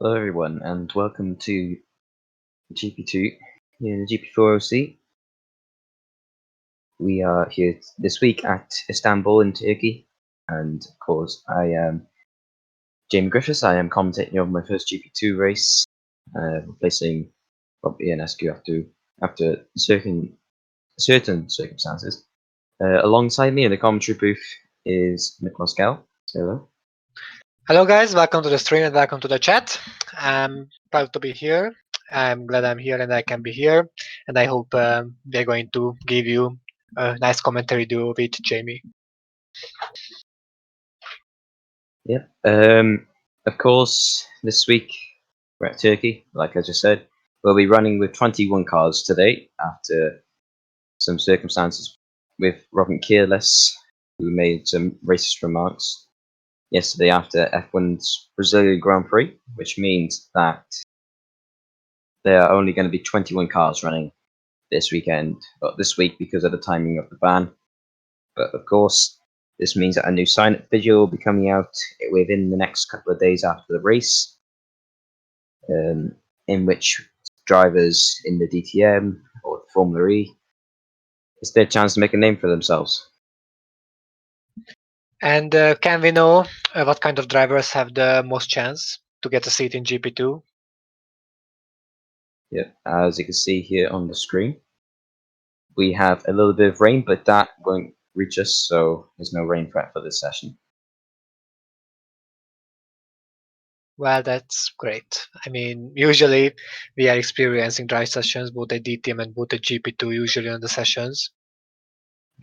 Hello everyone and welcome to GP2 here in the GP4 OC. We are here this week at Istanbul in Turkey, and of course I am Jamie Griffiths. I am commentating on my first GP2 race, replacing Rob Ionescu after certain circumstances. Alongside me in the commentary booth is Nick Moscow. Say hello. Hello guys, welcome to the stream and welcome to the chat. I'm proud to be here. I'm glad I'm here and I can be here. And I hope they're going to give you a nice commentary duo with Jamie. Yep. Of course, this week we're at Turkey, like I just said. We'll be running with 21 cars today after some circumstances with Robin Kearless, who made some racist remarks yesterday after F1's Brazilian Grand Prix, which means that there are only going to be 21 cars running this weekend, but this week because of the timing of the ban. But of course, this means that a new sign-up video will be coming out within the next couple of days after the race, in which drivers in the DTM or the Formula E, it's their chance to make a name for themselves. And can we know what kind of drivers have the most chance to get a seat in GP2? Yeah, as you can see here on the screen, we have a little bit of rain, but that won't reach us, so there's no rain threat for this session. Well, that's great. I mean, usually we are experiencing dry sessions, both at DTM and both at GP2 usually on the sessions.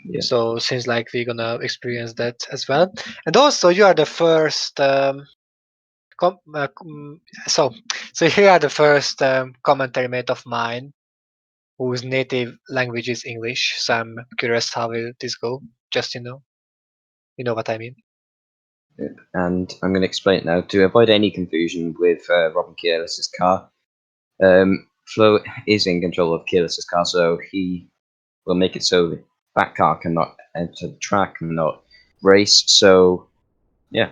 Yeah. So seems like we're gonna experience that as well. And also, you are the first. So you are the first commentary mate of mine whose native language is English. So I'm curious how will this go. Just you know what I mean. And I'm going to explain it now to avoid any confusion with Robin Kearless's car. Flo is in control of Kearless's car, so he will make it so that car cannot enter the track, cannot race. So, yeah.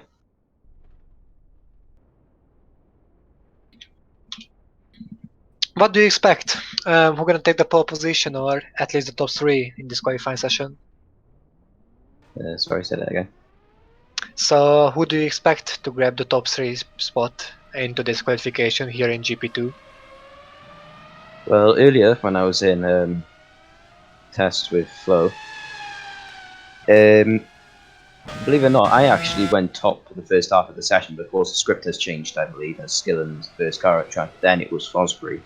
What do you expect? Who's gonna take the pole position or at least the top 3 in this qualifying session? Sorry, say that again. So who do you expect to grab the top 3 spot into this qualification here in GP2? Well, earlier when I was in test with Flo, believe it or not, I actually went top for the first half of the session, but of course the script has changed, I believe, as Skillen's first car at track. Then it was Fosbury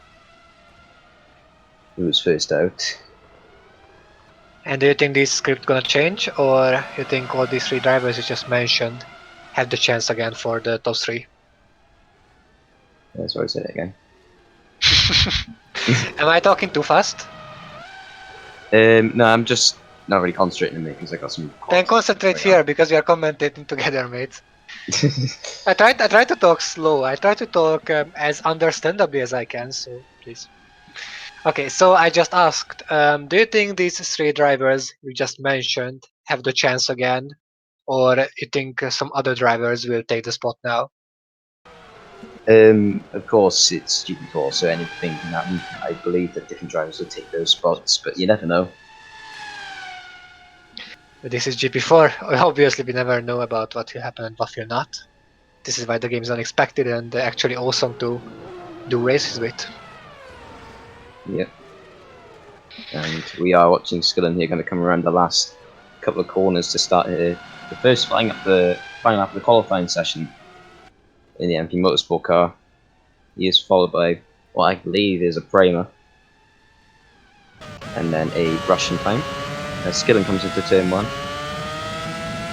who was first out. And do you think this script gonna change, or you think all these 3 drivers you just mentioned have the chance again for the top 3? Sorry, say that again. Am I talking too fast? No, I'm just not really concentrating on it because I got some. Then concentrate here because we are commentating together, mate. I try to talk slow. I try to talk as understandably as I can. So please. Okay, so I just asked, do you think these 3 drivers you just mentioned have the chance again, or you think some other drivers will take the spot now? Of course, it's GP4, so anything can happen. I believe that different drivers will take those spots, but you never know. This is GP4. Obviously, we never know about what will happen and what will not. This is why the game is unexpected and actually awesome to do races with. Yep. And we are watching Skillen here, going to come around the last couple of corners to start the first flying up the qualifying session in the MP Motorsport car. He is followed by what I believe is a Prema, and then a Russian time. As Skillen comes into turn 1,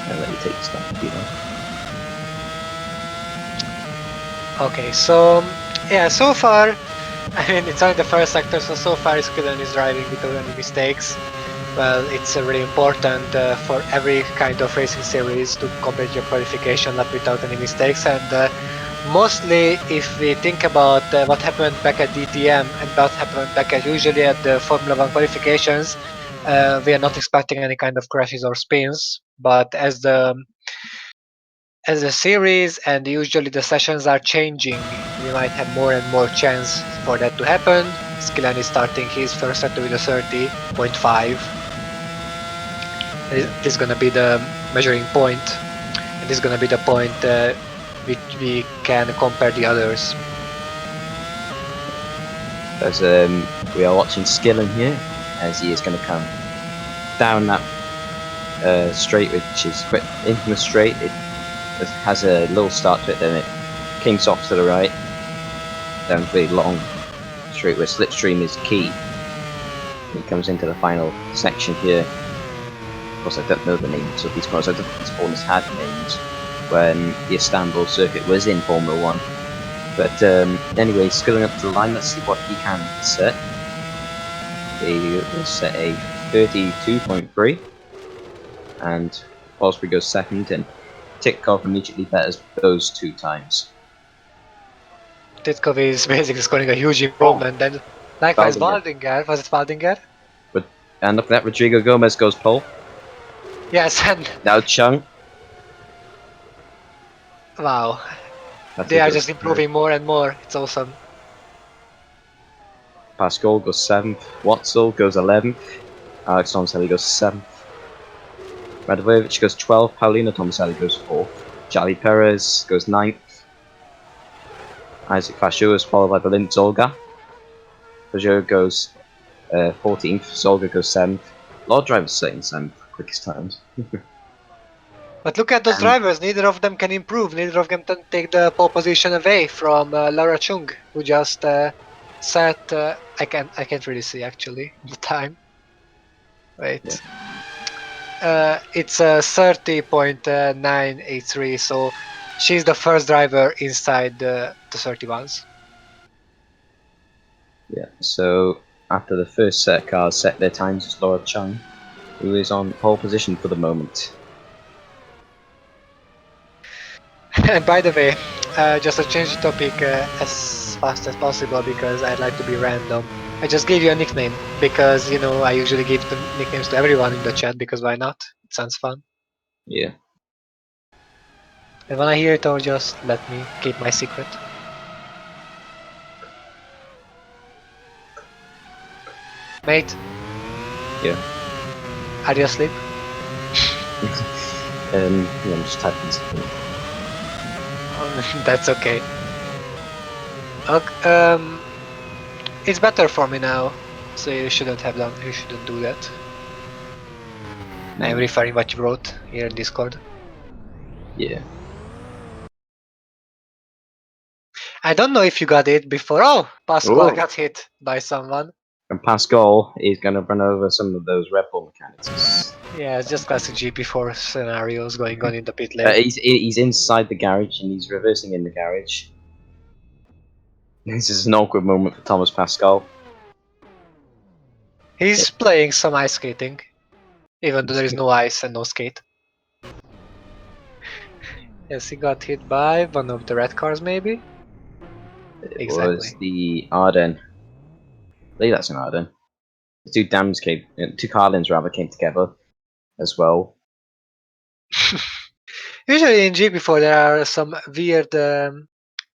and let me take the start if you know. Okay, so yeah, so far, I mean, it's only the first sector, so far Skillen is driving without any mistakes. Well, it's really important for every kind of racing series to complete your qualification lap without any mistakes, and mostly if we think about what happened back at DTM and what happened back at usually at the Formula 1 qualifications, we are not expecting any kind of crashes or spins, but as the as a series, and usually the sessions are changing. We might have more and more chance for that to happen. Skillan is starting his first sector with a 30.5. This is gonna be the measuring point, and this is gonna be the point which we can compare the others. As we are watching Skillen here, as he is going to come down that straight, which is quite infamous straight. It has a little start to it, then it kinks off to the right, down to a long straight where slipstream is key. He comes into the final section here. Of course, I don't know the names of these corners. I don't think these corners had names when the Istanbul Circuit was in Formula 1. But anyway, skilling up to the line, let's see what he can set. He will set a 32.3, and Osprey goes second, and Titkov immediately betters those 2 times. Titkov is basically scoring a huge improvement. Then likewise Waldinger. Was it Waldinger? And look at that, Rodrigo Gomez goes pole. Yes, and Now Chung. wow. They are just improving more and more. It's awesome. Pascal goes 7th. Watzel goes 11th. Alex Tomaselli goes 7th. Radovovic goes 12th. Paulino Tomaselli goes 4th. Charlie Perez goes 9th. Isaac Fashu is followed by Berlin Zolga. Peugeot goes 14th. Zolga goes 7th. A lot of drivers saying 7th, quickest times. But look at those drivers, neither of them can improve, neither of them can take the pole position away from Laura Chung, who just set, I can't really see actually the time. Wait. Yeah. It's 30.983, so she's the first driver inside the 31s. Yeah, so after the first set of cars set their times, it's Laura Chung, who is on pole position for the moment. And by the way, just to change the topic as fast as possible because I'd like to be random. I just gave you a nickname because, you know, I usually give the nicknames to everyone in the chat because why not? It sounds fun. Yeah. And when I hear it, or just let me keep my secret. Mate? Yeah. Are you asleep? Yeah, I'm just typing something. That's okay. Okay, it's better for me now, so you shouldn't have done. You shouldn't do that. I'm referring what you wrote here in Discord. Yeah. I don't know if you got it before. Oh, Pascual got hit by someone. And Pascal is going to run over some of those Red Bull mechanics. Yeah, it's just classic GP4 scenarios going on in the pit lane. He's inside the garage and he's reversing in the garage. This is an awkward moment for Thomas Pascal. He's playing some ice skating, even though there is no ice and no skate. Yes, he got hit by one of the red cars, maybe? It was the Arden. I believe that's an Arden. The two Carlins rather came together as well. Usually in GP4 there are some weird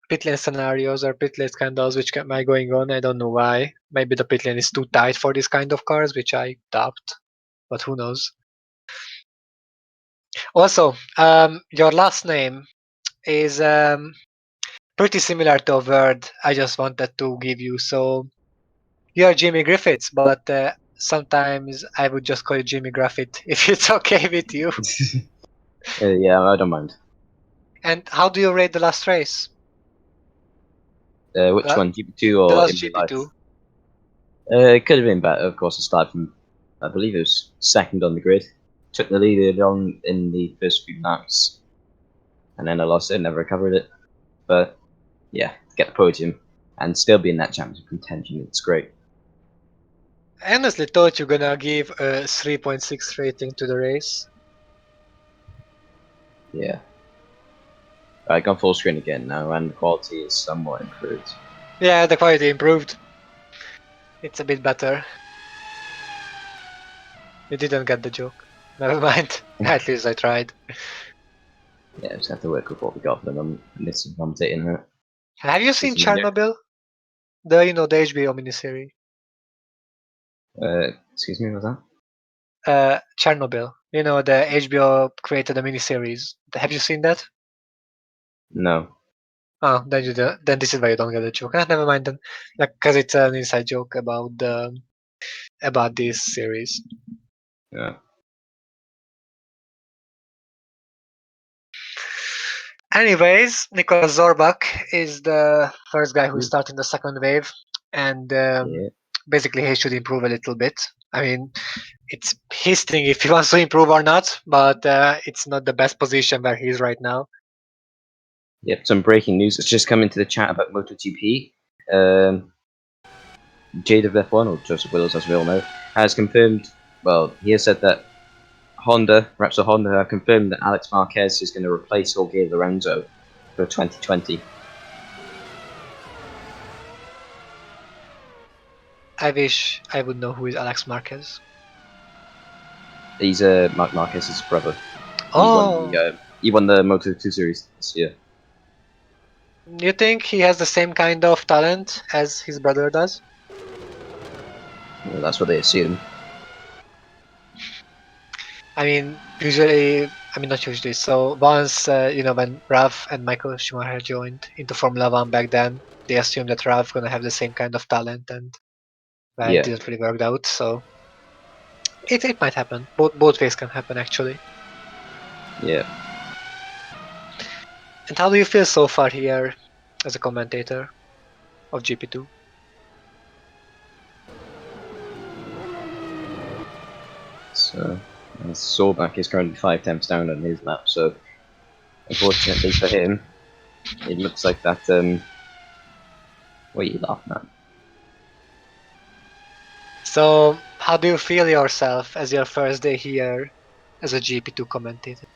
pit lane scenarios or pit lane scandals which might going on. I don't know why. Maybe the pit lane is too tight for this kind of cars, which I doubt. But who knows? Also, your last name is pretty similar to a word I just wanted to give you. So you're Jimmy Griffiths, but sometimes I would just call you Jimmy Griffith if it's okay with you. Yeah, I don't mind. And how do you rate the last race? Which one, GP2 or the last in real GP2? life? It could have been better, of course. It started from, I believe it was second on the grid. Took the lead on in the first few laps, and then I lost it, never recovered it. But yeah, get the podium and still be in that championship contention. It's great. I honestly thought you're gonna give a 3.6 rating to the race. Yeah. I got full screen again now, and the quality is somewhat improved. Yeah, the quality improved. It's a bit better. You didn't get the joke. Never mind. At least I tried. Yeah, just have to work with what we got for them. This is commentating it. Have you seen Chernobyl? The HBO miniseries. Excuse me, was that? Chernobyl. The HBO created a miniseries. Have you seen that? No. Oh, then this is why you don't get the joke. Never mind then. Because it's an inside joke about this series. Yeah. Anyways, Nicholas Zorbach is the first guy who is starting the second wave, and Yeah. basically he should improve a little bit. I mean, it's his thing if he wants to improve or not, but it's not the best position where he is right now. Yep. Some breaking news that's just come into the chat about MotoGP. Jade of F1, or Joseph Willows, as we all know, has confirmed. Well, he has said that Repsol Honda, have confirmed that Alex Marquez is going to replace Jorge Lorenzo for 2020. I wish I would know who is Alex Marquez. He's Mark Marquez's brother. Oh, He won the Moto2 series this year. you think he has the same kind of talent as his brother does? Well, that's what they assume. I mean, not usually. So once, when Ralph and Michael Schumacher joined into Formula One back then, they assumed that Ralph gonna have the same kind of talent, and well, it Yeah. didn't really work out. So it might happen. Both ways can happen actually. Yeah. And how do you feel so far here as a commentator of GP2? So Sorback is currently 5 temps down on his lap. So unfortunately for him, it looks like that. What are you laughing at? So how do you feel yourself as your first day here as a GP2 commentator?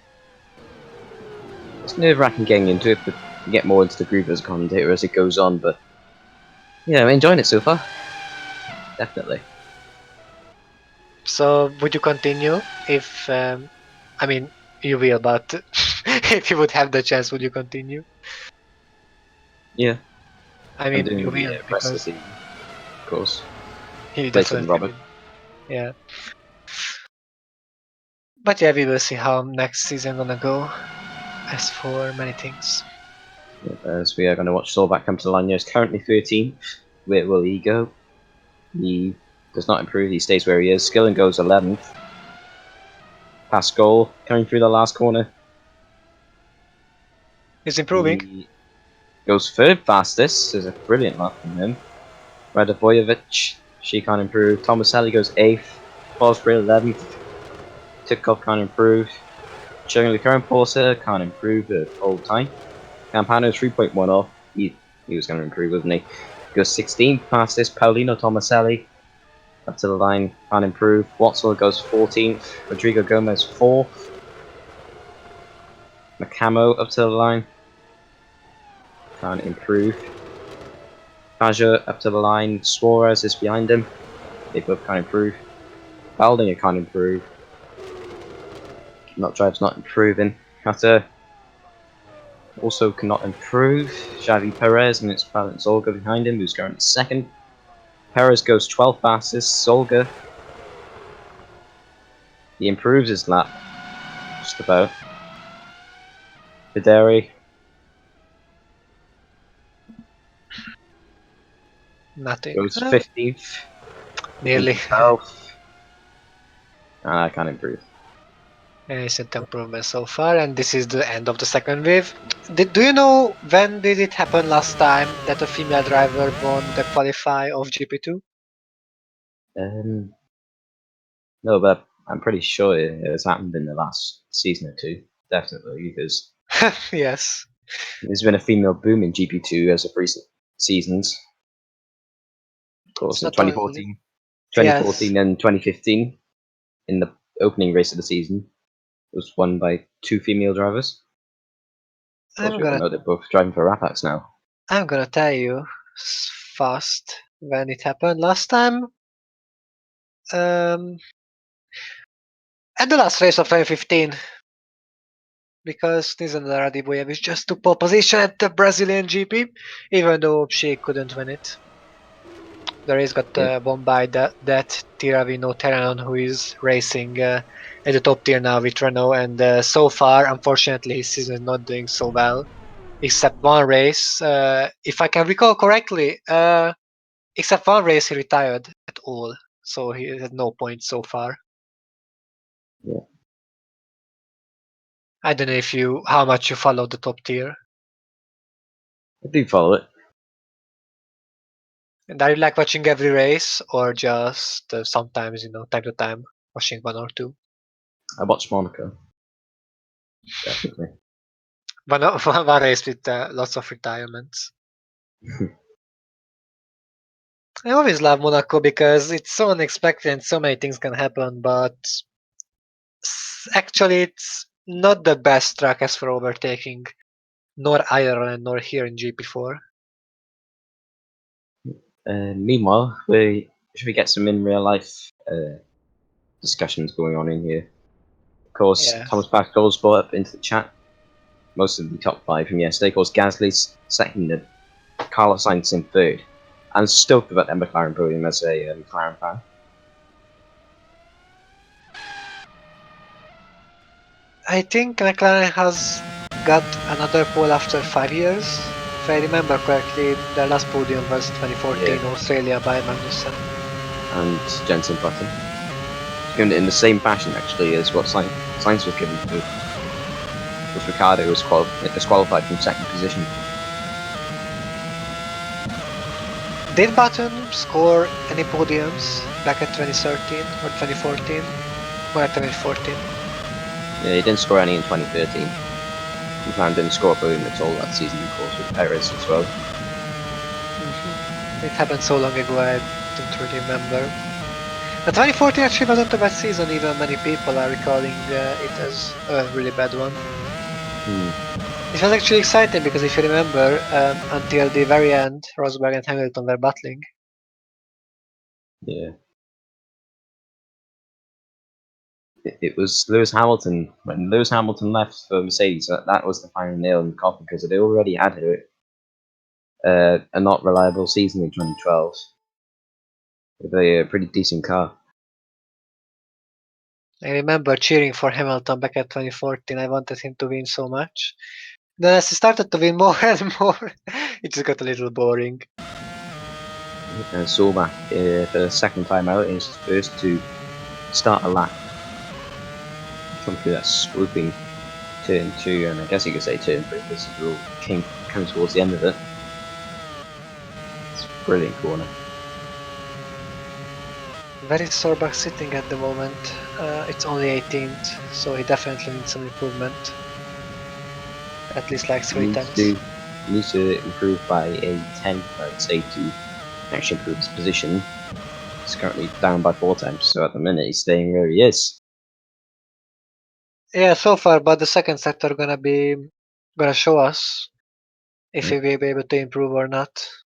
It's nerve-wracking getting into it, but you get more into the groove as a commentator as it goes on. But yeah, I'm enjoying it so far. Definitely. So would you continue if you will, but if you would have the chance, would you continue? Yeah, I I'm mean, you doing the will rest of the because season, of course. he Place with definitely Robert. will. Yeah. But yeah, we will see how next season gonna go. As for many things. As we are going to watch Sorback come to the line. He's currently 13th. Where will he go? He does not improve. He stays where he is. Skillen goes 11th. Pascal coming through the last corner. He's improving. He goes third fastest. There's a brilliant lap from him. Radovojevic, she can't improve. Tomaselli goes 8th. Fosbury 11th. Titkov can't improve. Showing the current Porter can't improve at all time. Campano 3.1 off. He was going to improve, wasn't he? Goes 16th fastest. Paulino Tomaselli up to the line, can't improve. Watson goes 14th. Rodrigo Gomez 4th. Macamo up to the line, can't improve. Pajot up to the line. Suarez is behind him. They both can't improve. Baldinger can't improve. Drive's not improving. Cutter also cannot improve. Xavi Perez and it's Olga behind him, who's currently second. Perez goes 12th fastest. Solga, he improves his lap, just about. Fideri. Nothing. Goes 15th. Nearly. 12th. I can't improve. Recent improvement so far, and this is the end of the second wave. Do you know when did it happen last time that a female driver won the qualify of GP2? No, but I'm pretty sure it has happened in the last season or two. Definitely, because Yes. there's been a female boom in GP2 as of recent seasons. Of course, It's in not only. 2014, Yes. 2014 and 2015, in the opening race of the season, was won by two female drivers. Of course, I'm we all gonna know they're both driving for Rapax now. I'm gonna tell you fast when it happened last time. Um, at the last race of 2015, because Nizan Radibojevic just took pole position at the Brazilian GP, even though she couldn't win it. The race got Yeah, won by that Tiravino Terranon, who is racing at the top tier now with Renault, and so far, unfortunately, his season is not doing so well, except one race. If I can recall correctly, except one race he retired at all, so he had no points so far. yeah. I don't know how much you follow the top tier. I do follow it. And are you like watching every race, or just sometimes, time to time, watching one or two? I watch Monaco, definitely. One race with lots of retirements. I always love Monaco because it's so unexpected and so many things can happen, but actually it's not the best track as for overtaking, nor Ireland, nor here in GP4. Meanwhile, should we get some in real life discussions going on in here? Of course, Yeah. Thomas Pascal's brought up into the chat most of the top five from yesterday. Of course, Gasly's second, and Carlos Sainz in third. I'm stoked about the McLaren podium as a McLaren fan. I think McLaren has got another pole after 5 years. If I remember correctly, their last podium was 2014 Yeah. Australia by Magnussen. And Jensen Button. Given it in the same fashion, actually, as what Sainz was given to. With Ricardo was disqualified from second position. Did Button score any podiums back at 2013 or 2014? Or at 2014? Yeah, he didn't score any in 2013. McLaren didn't score a podium at all that season, of course, with Perez as well. It happened so long ago, I don't really remember. But 2014 actually wasn't a bad season, even many people are recalling it as a really bad one. It was actually exciting because if you remember, until the very end, Rosberg and Hamilton were battling. Yeah. It was Lewis Hamilton. When Lewis Hamilton left for Mercedes, that was the final nail in the coffin because they already had a not reliable season in 2012 with a pretty decent car. I remember cheering for Hamilton back at 2014. I wanted him to win so much. Then as he started to win more and more, it just got a little boring. And Solback, for the second time out, is first to start a lap. Come through that swooping turn 2, and I guess you could say turn 3 because we're all coming towards the end of it. It's a brilliant corner. Where is Sorbach sitting at the moment? It's only 18th, so he definitely needs some improvement. At least like 3 tenths. He needs to improve by a 10, I'd say, to actually improve his position. He's currently down by 4 tenths, so at the minute he's staying where he is. Yeah, so far, but the second sector gonna show us if he will be able to improve or not.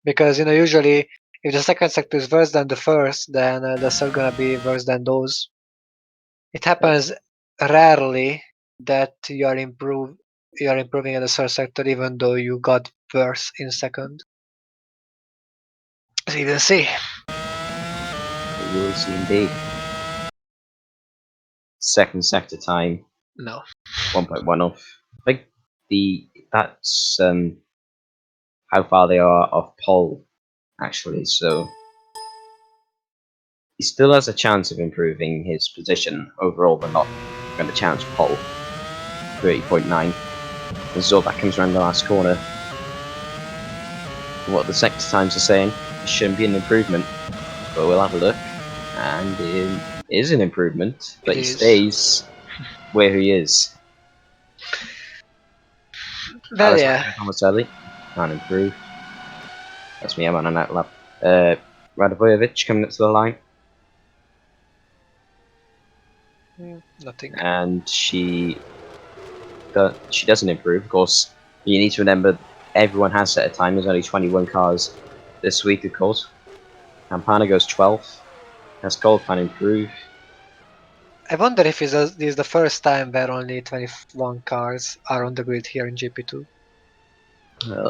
Because usually if the second sector is worse than the first, then the third gonna be worse than those. It happens rarely that you are improving in the third sector even though you got worse in second. So you will see. We will see indeed. Second sector time. No. 1.1 off. I think that's how far they are off pole, actually. So he still has a chance of improving his position overall, but not going to challenge pole. 30.9. And Zorback comes around the last corner. What the sector times are saying, it shouldn't be an improvement, but we'll have a look. And it is an improvement, but he stays where he is. Well, Alex yeah. Tomaselli can't improve. That's me, I'm on that lap. Radovojevic coming up to the line. Nothing. And she doesn't improve. Of course, you need to remember everyone has set a time. There's only 21 cars this week, of course. Campana goes 12th. Pascal can improve. I wonder if this is the first time where only 21 cars are on the grid here in GP2.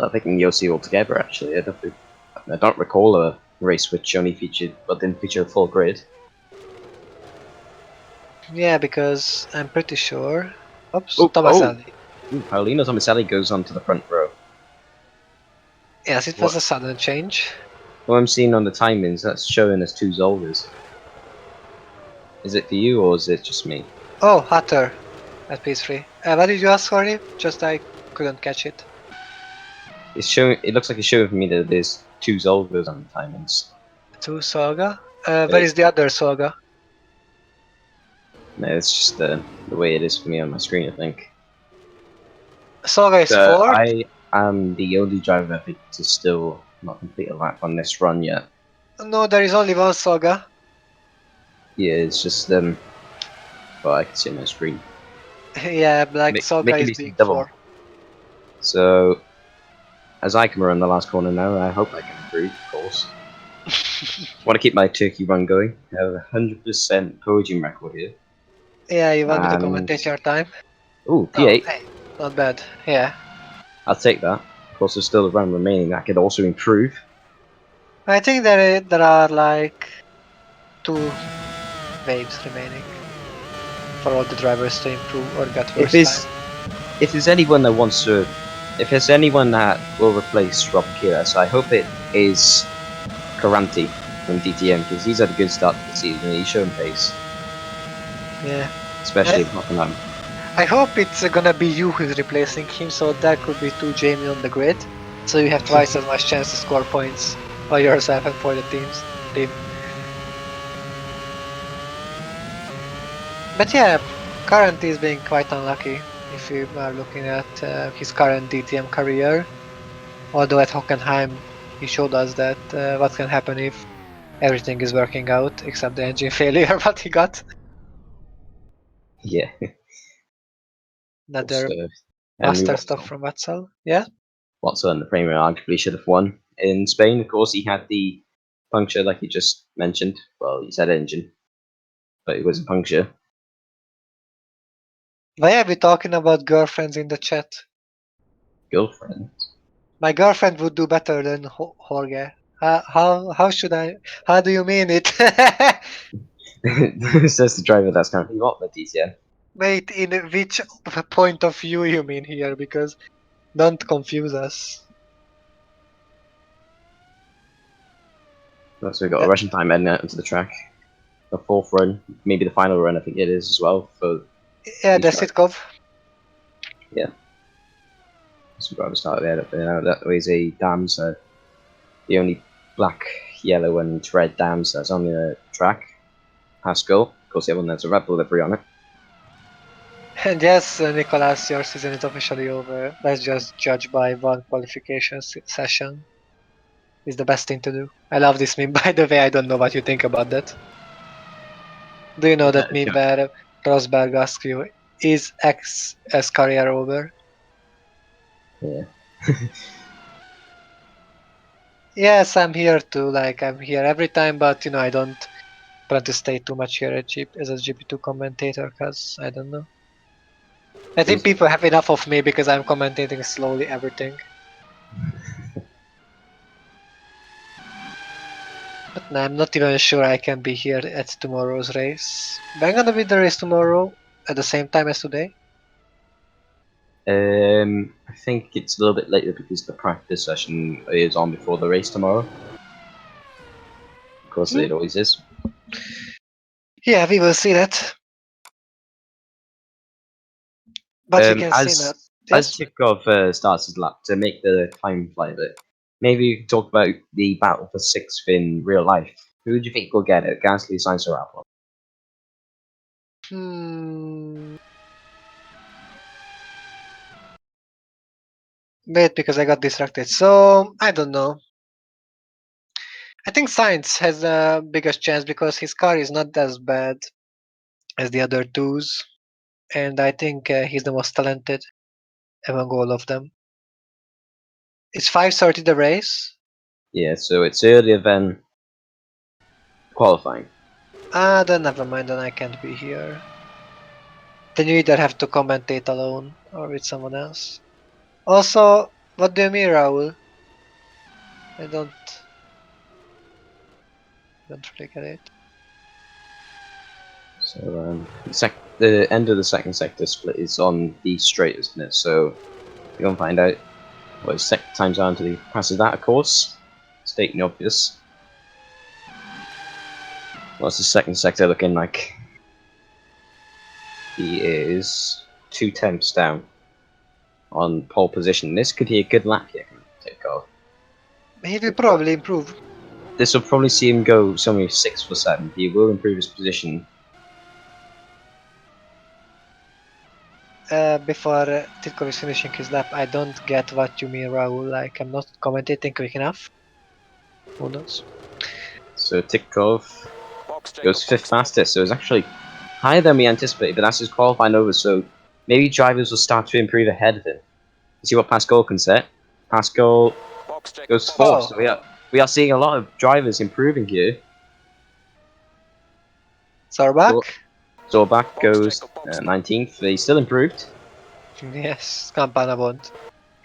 I think in the OC altogether, actually. I don't recall a race which only featured, but didn't feature a full grid. Yeah, because I'm pretty sure. Oops, Oh, oh! Tomaselli. Ooh, Paolino Tomaselli goes onto the front row. Yes, it was What? a sudden change. What I'm seeing on the timings, that's showing as 2 Zolders. Is it for you, or is it just me? Oh, Hatter at P3. What did you ask, sorry? Just I couldn't catch it. It's showing. It looks like it's showing for me that there's 2 Zolders on the timings. To Soga? But Where is the other Soga? no, it's just the way it is for me on my screen, I think. Soga is So fourth. I am the only driver I think to still not complete a lap on this run yet. No, there is only one Soga. Yeah, it's just well, I can see on my screen. Yeah, like Soga Making is me see being double. fourth. So as I come around the last corner now, I hope I can improve, of course. Want to keep my turkey run going. I have a 100% podium record here. Yeah, you want me to And commentate your time? ooh, Oh, P8. hey, not bad. Yeah. I'll take that. Of course, there's still a run remaining that could also improve. I think there are like 2 waves remaining for all the drivers to improve or get If worse time. there's if there's anyone that wants to, if there's anyone that will replace Rob Kiras, I hope it is Caranti from DTM because he's had a good start to the season. He's shown pace, Yeah. especially I, in Hockenheim. I hope it's gonna be you who's replacing him, so that could be 2 Jamie on the grid. So you have twice as much chance to score points for yourself and for the team. But yeah, current is being quite unlucky if you are looking at his current DTM career. Although at Hockenheim he showed us that what can happen if everything is working out except the engine failure what he got. Yeah, Another Henry master stuff Watson. from Watson. Yeah. Watson, the Premier arguably should have won in Spain. Of course, he had the puncture, like you just mentioned. Well, he said engine, but it was a puncture. Why are we talking about girlfriends in the chat? Girlfriend. My girlfriend would do better than Jorge. How should I? How do you mean it? Says the driver that's currently not the DTM. Wait, in which point of view you mean here? Because don't confuse us. So we've got a Uh, Russian time heading out into the track. The fourth run, maybe the final run, I think it is as well for yeah, these that's it, drivers. Kov. Yeah, some drivers started there. That was a dams, the only black, yellow, and red dams that's on the track. Pascal, of course, the other one has a red livery on it. And yes, Nicolas, your season is officially over. Let's just judge by one qualification session. Is the best thing to do. I love this meme. By the way, I don't know what you think about that. Do you know that meme where Rosberg asks you, "Is X's career over?" Yeah. Yes, I'm here too. Like I'm here every time, but I don't plan to stay too much here at as a GP2 commentator because I don't know. I think people have enough of me because I'm commentating slowly everything. But no, I'm not even sure I can be here at tomorrow's race. But I'm gonna be the race tomorrow at the same time as today. I think it's a little bit later because the practice session is on before the race tomorrow. Of course, it always is. Yeah, we will see that. But we can see As that. Yes. Titov starts his lap to make the time fly a bit, maybe you could talk about the battle for sixth in real life. Who do you think will get it? Gasly, Sainz, or Albon? Hmm. Wait, because I got distracted. So I don't know. I think Sainz has the biggest chance because his car is not as bad as the other twos, and I think he's the most talented among all of them. It's 5:30 the race. Yeah, so it's earlier than qualifying. Then never mind, then I can't be here. Then you either have to commentate alone or with someone else. Also, what do you mean, Raul? I don't really get it. So the end of the second sector split is on the straight, isn't it? So we're gonna find out what his times are until he passes that, of course. Stating the obvious. What's the second sector looking like? He is 2 tenths down on pole position. This could be a good lap here from Titkoff. He will probably improve. This will probably see him go somewhere 6th or 7th. He will improve his position. Before Titkov is finishing his lap, I don't get what you mean, Raul. Like, I'm not commentating quick enough. Who knows? So Titkov goes 5th fastest, so it's actually higher than we anticipated, but that's his qualifying over, so maybe drivers will start to improve ahead of him. See what Pascal can set. Pascal goes 4th, so we are seeing a lot of drivers improving here. Zorbak? Zorbak goes 19th, he's still improved. Yes, Campana won't.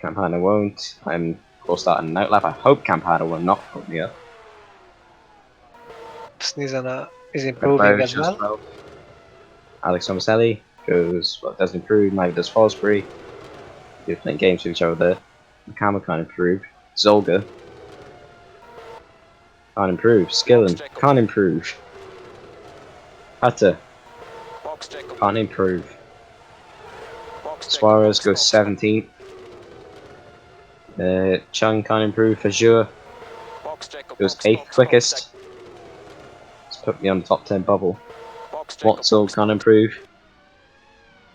Campana won't. I'm of course starting an outlap. I hope Campana will not put me up. Snizana is improving as well. Alex Tomaselli goes, well, doesn't improve, neither does Fosbury. They're playing games with each other there. Nakama can't improve. Zolga can't improve. Skillen can't improve. Hatta can't improve. Suarez goes 17th. Chung can't improve. Fajur goes 8th quickest. Let's put me on the top 10 bubble. Watzel can't improve.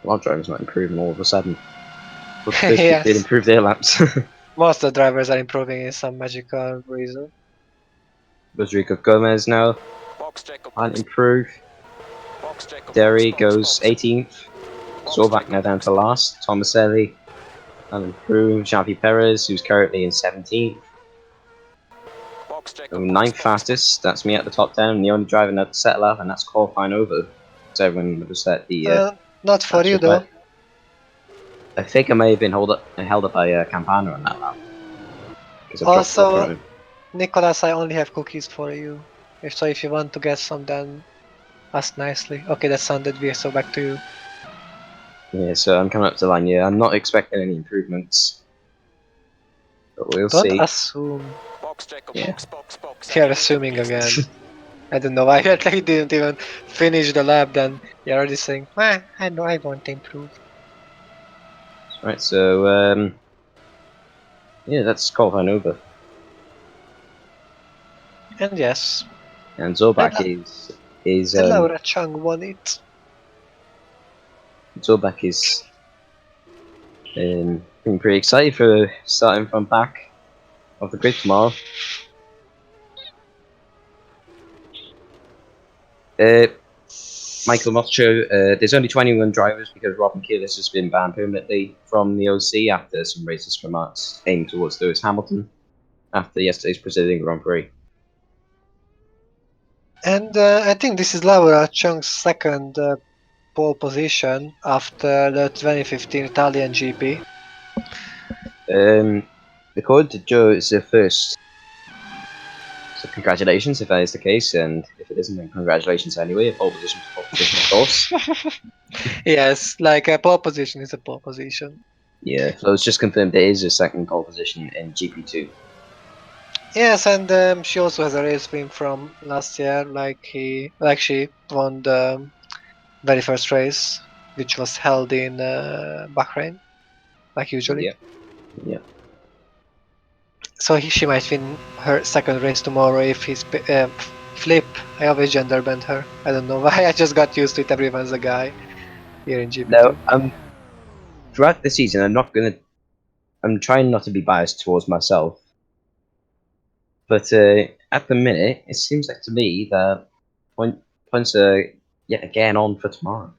A lot of drivers not improving all of a sudden. But those Yes. did improve their laps. Most of the drivers are improving in some magical reason. Rodrigo Gomez now can't improve. Derry goes 18th. Zorbak now down to last. Tomaselli can't improve. Xavi Perez, who's currently in 17th. So 9th fastest. That's me at the top 10. I'm the only driver now to settle up, and that's qualifying over. So everyone would have set the. Not for you though. I think I may have been held up by Campana on that lap. Also, Nicholas, I only have cookies for you. If you want to get some, then ask nicely. Okay, that sounded weird, so back to you. Yeah, so I'm coming up to the line. Yeah, I'm not expecting any improvements, but we'll see. Don't assume. Yeah. You're assuming again. I don't know why you didn't even finish the lap, then you're already saying, I know I want to improve. Right, so yeah, that's qualifying over. And yes. And Zorbak is Laura Chung won it. Zorbak is being pretty excited for starting from back of the grid tomorrow. Michael Moscho, there's only 21 drivers because Robin Keelis has been banned permanently from the OC after some racist remarks aimed towards Lewis Hamilton after yesterday's Brazilian Grand Prix. And I think this is Laura Chung's second pole position after the 2015 Italian GP. According to Joe, it's the first. So congratulations if that is the case, and if it isn't, then congratulations anyway. A pole position, of course. Yes, like a pole position is a pole position. Yeah, so it's just confirmed there is a second pole position in GP2. Yes, and she also has a race win from last year. She won the very first race, which was held in Bahrain, like usually. Yeah. So she might win her second race tomorrow if he's flip. I always gender bend her. I don't know why. I just got used to it. Everyone's a guy here in GP2. No, throughout the season, I'm trying not to be biased towards myself. But at the minute, it seems like to me that points are yet again on for tomorrow.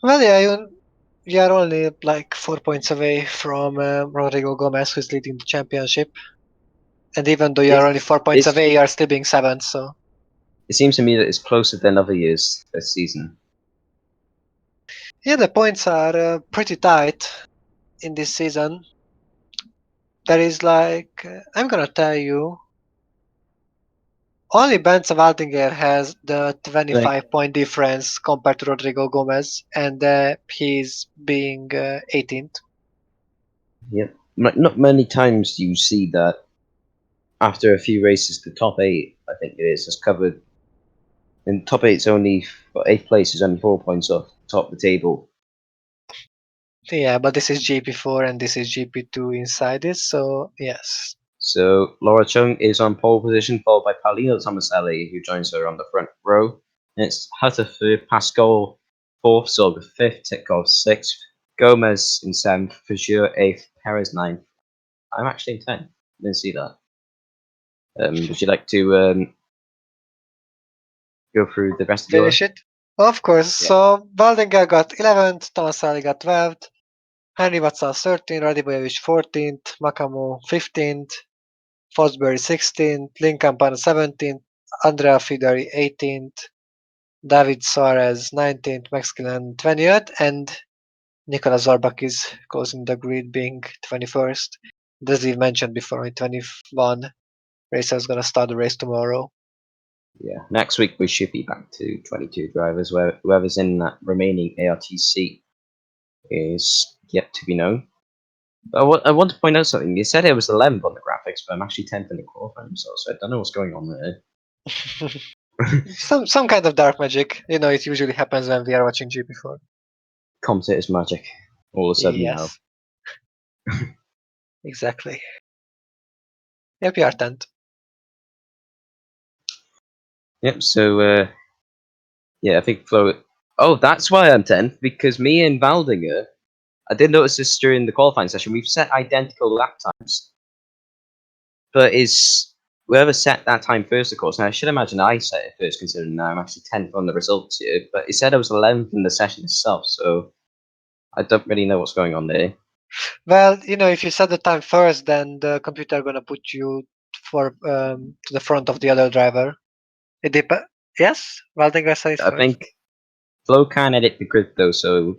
Well, yeah, you are only like 4 points away from Rodrigo Gomez, who's leading the championship. And even though you are only 4 points away, you are still being 7th, so. it seems to me that it's closer than other years this season. Yeah, the points are pretty tight in this season. There is like, I'm gonna tell you, only Benson Waldinger has the 25-point difference compared to Rodrigo Gomez, and he's being 18th. Yep. Not many times do you see that after a few races, the top 8, I think it is, has covered. And top 8's only, 8th place is only 4 points off top of the table. Yeah, but this is GP4 and this is GP2 inside it, so yes. So Laura Chung is on pole position, followed by Paulino Tomaselli, who joins her on the front row. And it's Hutter third, Pascal fourth, Zolga fifth, Titkov sixth, Gomez in seventh, Fajur eighth, Perez ninth. I'm actually in 10th. Didn't see that. Would you like to go through the rest of your... Finish it? Of course. Yeah. So Waldinger got 11th, Tomaselli got 12th, Henry Vatsal 13th, Radibojevic 14th, Makamo 15th, Fosbury 16th, Lincoln Pan 17th, Andrea Fidari 18th, David Suarez 19th, Max Gillen 20th, and Nicolas Zorbach is closing the grid being 21st. As we mentioned before, in 21 racer is going to start the race tomorrow. Yeah. Next week we should be back to 22 drivers, where whoever's in that remaining ARTC is yet to be known. But I want to point out something. You said it was 11th on the graphics, but I'm actually 10th in the qualifying results, so I don't know what's going on there. some kind of dark magic. You know, it usually happens when we are watching GP4. Commentator's magic, all of a sudden Yes. Exactly. Yep, you are 10th. Yep, so, yeah, I think Flo... Oh, that's why I'm 10th, because me and Valdinger, I did notice this during the qualifying session, we've set identical lap times. But is whoever set that time first, of course, and I should imagine I set it first, considering now I'm actually 10th on the results here, but it said I was 11th in the session itself, so I don't really know what's going on there. Well, you know, if you set the time first, then the computer gonna put you for to the front of the other driver. It depends. Yes, Waldinger said it I first. think Flo can edit the grid though, so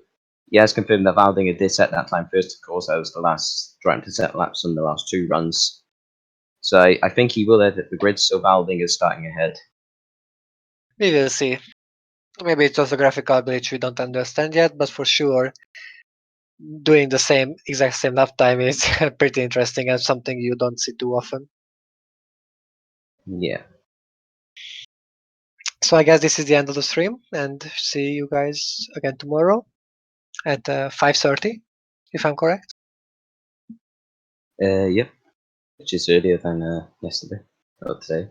he has confirmed that Valdinger did set that time first, of course. That was the last trying to set laps on the last 2 runs. So I think he will edit the grid, so Valdinger's starting ahead. We will see. Maybe it's just a graphical glitch we don't understand yet, but for sure, doing the exact same lap time is pretty interesting and something you don't see too often. Yeah. So I guess this is the end of the stream, and see you guys again tomorrow at 5:30, if I'm correct. Yep. Which is earlier than yesterday, or today.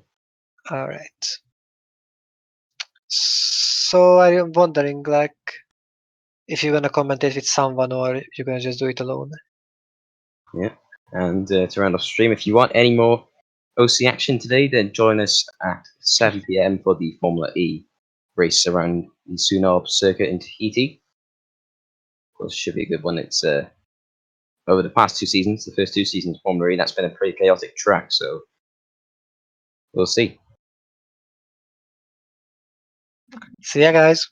All right. So I'm wondering, like, if you're gonna commentate with someone or you're gonna just do it alone. Yeah. And to round off stream, if you want any more OC action today, then join us at 7 p.m. for the Formula E race around the Istanbul Circuit in Tahiti. Of course, should be a good one. It's over the past 2 seasons, the first 2 seasons of Formula E, that's been a pretty chaotic track, so we'll see. See ya, guys.